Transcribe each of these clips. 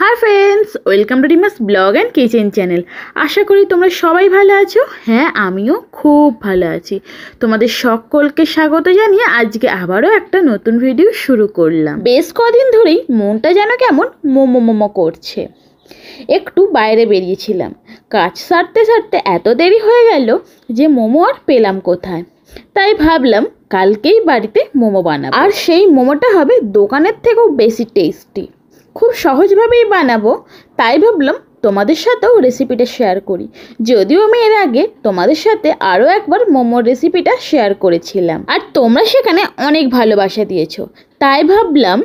Hi friends welcome to Rimas blog and kitchen channel. আশা করি তোমরা সবাই ভালো আছো। হ্যাঁ, আমিও খুব ভালো আছি। তোমাদের সকলকে স্বাগত জানিয়ে আজকে আবারও একটা নতুন ভিডিও শুরু করলাম। বেশ কদিন ধরেই মনটা যেন কেমন মোমো মোমো করছে। একটু বাইরে বেরিয়েছিলাম, কাজ সারতে সারতে এত দেরি হয়ে গেল যে মোমো আর পেলাম কোথায়। তাই ভাবলাম কালকেই বাড়িতে মোমো বানাবো, আর সেই মোমোটা হবে দোকানের থেকেও বেশি টেস্টি। খুব সহজভাবেই বানাবো, তাই ভাবলাম তোমাদের সাথেও রেসিপিটা শেয়ার করি। যদিও আমি এর আগে তোমাদের সাথে আরও একবার মোমোর রেসিপিটা শেয়ার করেছিলাম, আর তোমরা সেখানে অনেক ভালোবাসা দিয়েছো। তাই ভাবলাম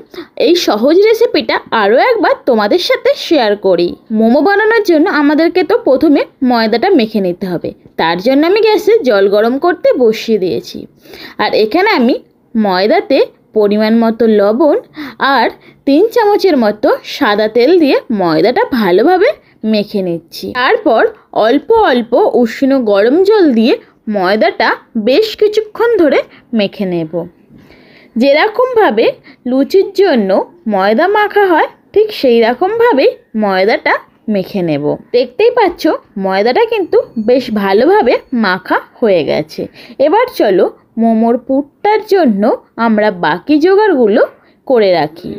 এই সহজ রেসিপিটা আরও একবার তোমাদের সাথে শেয়ার করি। মোমো বানানোর জন্য আমাদেরকে তো প্রথমে ময়দাটা মেখে নিতে হবে। তার জন্য আমি গ্যাসে জল গরম করতে বসিয়ে দিয়েছি, আর এখানে আমি ময়দাতে পরিমাণ মতো লবণ আর 3 চামচের মতো সাদা তেল দিয়ে ময়দাটা ভালোভাবে মেখে নিচ্ছি। তারপর অল্প অল্প উষ্ণ গরম জল দিয়ে ময়দাটা বেশ কিছুক্ষণ ধরে মেখে নেব। যেরকমভাবে লুচির জন্য ময়দা মাখা হয় ঠিক সেই রকমভাবেই ময়দাটা মেখে নেব। দেখতেই পাচ্ছ ময়দাটা কিন্তু বেশ ভালোভাবে মাখা হয়ে গেছে। এবার চলো মোমোর পুরটার জন্য আমরা বাকি জোগাড়গুলো করে রাখি,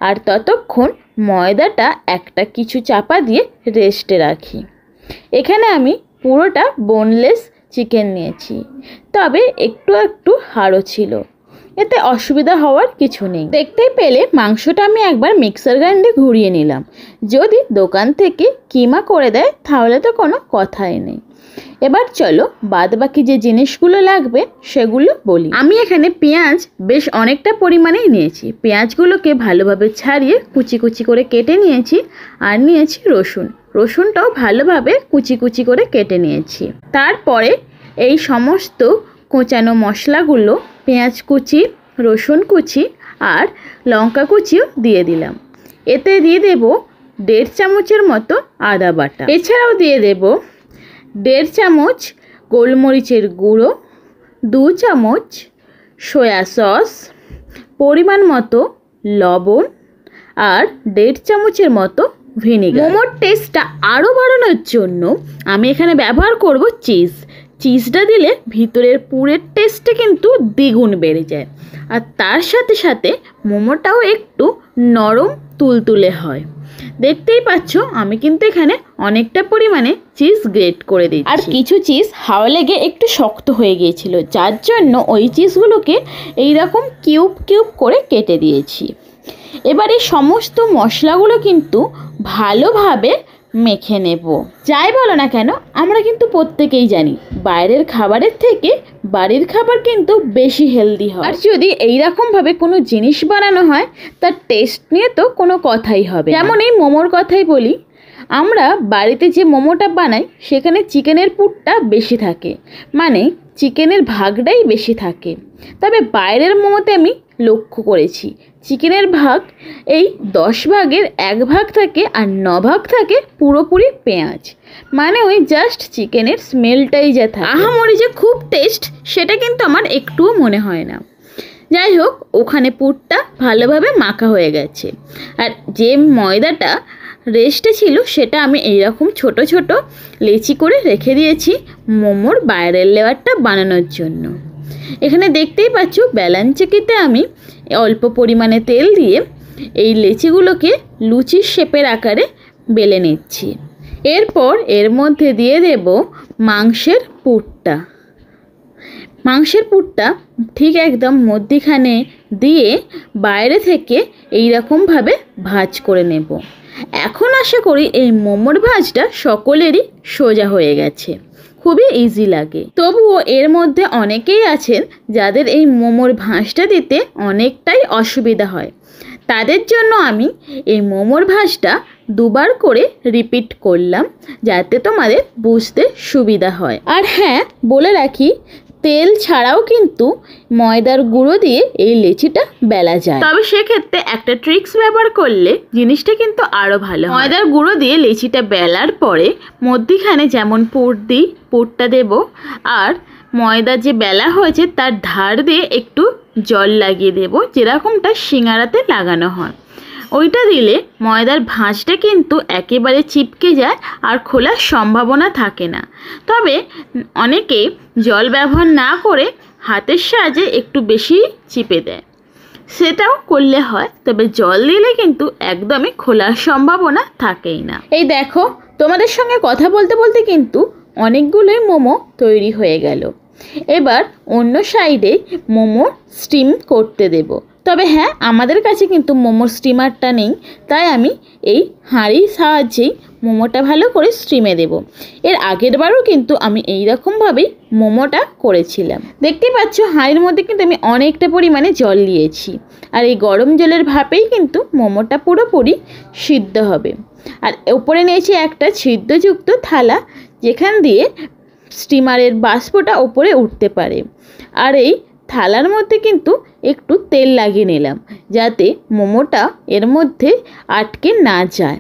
আর ততক্ষণ ময়দাটা একটা কিছু চাপা দিয়ে রেস্টে রাখি। এখানে আমি পুরোটা বোনলেস চিকেন নিয়েছি, তবে একটু একটু হাড়ও ছিল, এতে অসুবিধা হওয়ার কিছু নেই। দেখতেই পেলে মাংসটা আমি একবার মিক্সার গ্রাইন্ডারে ঘুরিয়ে নিলাম। যদি দোকান থেকে কিমা করে দেয় তাহলে তো কোনো কথাই নেই। এবার চলো বাদ বাকি যে জিনিসগুলো লাগবে সেগুলো বলি। আমি এখানে পেঁয়াজ বেশ অনেকটা পরিমাণেই নিয়েছি। পেঁয়াজগুলোকে ভালোভাবে ছাড়িয়ে কুচি কুচি করে কেটে নিয়েছি, আর নিয়েছি রসুনটাও ভালোভাবে কুচি কুচি করে কেটে নিয়েছি। তারপরে এই সমস্ত কোচানো মশলাগুলো পেঁয়াজ কুচি, রসুন কুচি আর লঙ্কা কুচিও দিয়ে দিলাম। এতে দিয়ে দেব 1.5 চামচের মতো আদা বাটা। এছাড়াও দিয়ে দেব 1.5 চামচ গোলমরিচের গুঁড়ো, 2 চামচ সয়া সস, পরিমাণ মতো লবণ আর 1.5 চামচের মতো ভিনেগার। মোমোর টেস্টটা আরও বাড়ানোর জন্য আমি এখানে ব্যবহার করব চিজটা দিলে ভিতরের পুরের টেস্টটা কিন্তু দ্বিগুণ বেড়ে যায়, আর তার সাথে সাথে মোমোটাও একটু নরম তুলতুলে হয়। দেখতেই পাচ্ছ আমি কিন্তু এখানে অনেকটা পরিমাণে চিজ গ্রেট করে দিচ্ছি, আর কিছু চিজ হাওয়া লেগে একটু শক্ত হয়ে গিয়েছিল, যার জন্য ওই চিজগুলোকে এইরকম কিউব কিউব করে কেটে দিয়েছি। এবার এই সমস্ত মশলাগুলো কিন্তু ভালোভাবে মেখে নেব। যাই বলো না কেন, আমরা কিন্তু প্রত্যেকেই জানি বাইরের খাবারের থেকে বাড়ির খাবার কিন্তু বেশি হেলদি হয়, আর যদি এইরকমভাবে কোনো জিনিস বানানো হয় তার টেস্ট নিয়ে তো কোনো কথাই হবে। যেমন এই মোমোর কথাই বলি, আমরা বাড়িতে যে মোমোটা বানাই সেখানে চিকেনের পুরটা বেশি থাকে, মানে চিকেনের ভাগটাই বেশি থাকে। তবে বাইরের মোমোতে আমি লক্ষ্য করেছি চিকেনের ভাগ এই 10 ভাগের 1 ভাগ থাকে, আর 9 ভাগ থাকে পুরোপুরি পেঁয়াজ, মানে ওই জাস্ট চিকেনের স্মেলটাই যা থাকে। আহামরি যে খুব টেস্ট সেটা কিন্তু আমার একটুও মনে হয় না। যাই হোক, ওখানে পুরটা ভালোভাবে মাখা হয়ে গেছে, আর যে ময়দাটা রেস্টে ছিল সেটা আমি এইরকম ছোট ছোট লেচি করে রেখে দিয়েছি মোমোর বাইরের লেয়ারটা বানানোর জন্য। এখানে দেখতেই পাচ্ছ বেলান চাকিতে আমি অল্প পরিমাণে তেল দিয়ে এই লেচিগুলোকে লুচির শেপের আকারে বেলে নিচ্ছি। এরপর এর মধ্যে দিয়ে দেব মাংসের পুরটা ঠিক একদম মধ্যিখানে দিয়ে বাইরে থেকে এই রকমভাবে ভাঁজ করে নেব। এখন আশা করি এই মোমোর ভাঁজটা সকলেরই সোজা হয়ে গেছে, খুবই ইজি লাগে। তবুও এর মধ্যে অনেকেই আছেন যাদের এই মোমোর ভাঁজটা দিতে অনেকটাই অসুবিধা হয়। তাদের জন্য আমি এই মোমোর ভাঁজটা 2 বার করে রিপিট করলাম, যাতে তোমাদের বুঝতে সুবিধা হয়। আর হ্যাঁ, বলে রাখি তেল ছাড়াও কিন্তু ময়দার গুঁড়ো দিয়ে এই লেচিটা বেলা যায়, তবে সেক্ষেত্রে একটা ট্রিক্স ব্যবহার করলে জিনিসটা কিন্তু আরও ভালো হয়। ময়দার গুঁড়ো দিয়ে লেচিটা বেলার পরে মধ্যিখানে যেমন পুর দিই, পুরটা দেব, আর ময়দা যে বেলা হয়েছে তার ধার দিয়ে একটু জল লাগিয়ে দেব, যেরকমটা সিঙ্গারাতে লাগানো হয়। ওইটা দিলে ময়দার ভাঁজটা কিন্তু একেবারে চিপকে যায় আর খোলার সম্ভাবনা থাকে না। তবে অনেকে জল ব্যবহার না করে হাতের সাহায্যে একটু বেশি চিপে দেয়, সেটাও করলে হয়। তবে জল দিলে কিন্তু একদমই খোলার সম্ভাবনা থাকেই না। এই দেখো, তোমাদের সঙ্গে কথা বলতে বলতে কিন্তু অনেকগুলোই মোমো তৈরি হয়ে গেল। এবার অন্য সাইডে মোমোর স্টিম করতে দেব। তবে হ্যাঁ, আমাদের কাছে কিন্তু মোমোর স্টিমারটা নেই, তাই আমি এই হাঁড়ির সাহায্যেই মোমোটা ভালো করে স্টিমে দেব। এর আগের বারও কিন্তু আমি এই রকমভাবেই মোমোটা করেছিলাম। দেখতে পাচ্ছ হাঁড়ির মধ্যে কিন্তু আমি অনেকটা পরিমাণে জল নিয়েছি, আর এই গরম জলের ভাপেই কিন্তু মোমোটা পুরোপুরি সিদ্ধ হবে। আর উপরে নিয়েছি একটা ছিদ্রযুক্ত থালা, যেখান দিয়ে স্টিমারের বাষ্পটা ওপরে উঠতে পারে। আর এই থালার মধ্যে কিন্তু একটু তেল লাগিয়ে নিলাম, যাতে মোমোটা এর মধ্যে আটকে না যায়।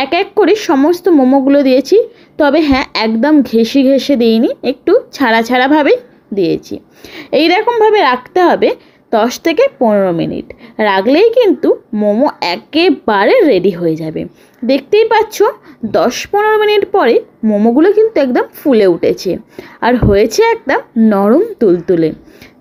এক এক করে সমস্ত মোমোগুলো দিয়েছি। তবে হ্যাঁ, একদম ঘেঁষে ঘেঁষে দিইনি, একটু ছাড়া ছাড়াভাবেই দিয়েছি। এই রকমভাবে রাখতে হবে 10 থেকে 15 মিনিট। রাখলেই কিন্তু মোমো একেবারে রেডি হয়ে যাবে। দেখতেই পাচ্ছ 10-15 মিনিট পরে মোমোগুলো কিন্তু একদম ফুলে উঠেছে আর হয়েছে একদম নরম তুলতুলে।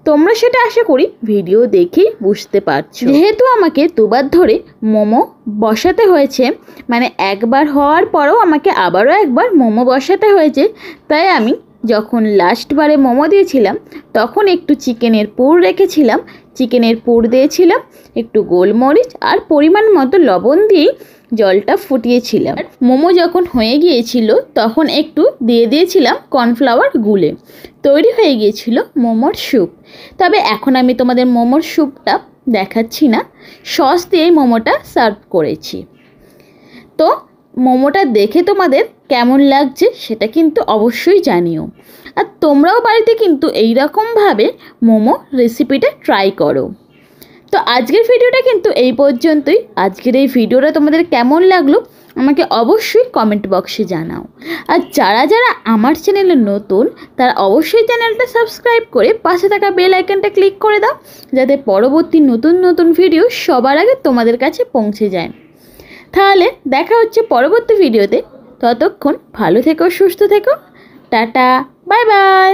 তোমরা সেটা আশা করি ভিডিও দেখেই বুঝতে পারছো। যেহেতু আমাকে দুবার ধরে মোমো বসাতে হয়েছে, মানে একবার হওয়ার পরেও আমাকে আবারও একবার মোমো বসাতে হয়েছে, তাই আমি যখন লাস্টবারে মোমো দিয়েছিলাম তখন একটু চিকেনের পুর রেখেছিলাম, চিকেনের পুর দিয়েছিলাম, একটু গোলমরিচ আর পরিমাণ মতো লবণ দিয়েই জলটা ফুটিয়েছিলাম। মোমো যখন হয়ে গিয়েছিল তখন একটু দিয়ে দিয়েছিলাম কর্নফ্লাওয়ার গুলে। তৈরি হয়ে গিয়েছিল মোমোর স্যুপ। তবে এখন আমি তোমাদের মোমোর স্যুপটা দেখাচ্ছি না, সস দিয়েই মোমোটা সার্ভ করেছি। তো মোমোটা দেখে তোমাদের কেমন লাগছে সেটা কিন্তু অবশ্যই জানিও। আর তোমরাও বাড়িতে কিন্তু এই রকমভাবে মোমো রেসিপিটা ট্রাই করো। তো আজকের ভিডিওটা কিন্তু এই পর্যন্তই। আজকের এই ভিডিওটা তোমাদের কেমন লাগলো আমাকে অবশ্যই কমেন্ট বক্সে জানাও। আর যারা যারা আমার চ্যানেলে নতুন তারা অবশ্যই চ্যানেলটা সাবস্ক্রাইব করে পাশে থাকা বেল আইকনটা ক্লিক করে দাও, যাতে পরবর্তী নতুন নতুন ভিডিও সবার আগে তোমাদের কাছে পৌঁছে যায়। তাহলে দেখা হচ্ছে পরবর্তী ভিডিওতে। ততক্ষণ ভালো থেকো, সুস্থ থেকো, টাটা, বাই বাই।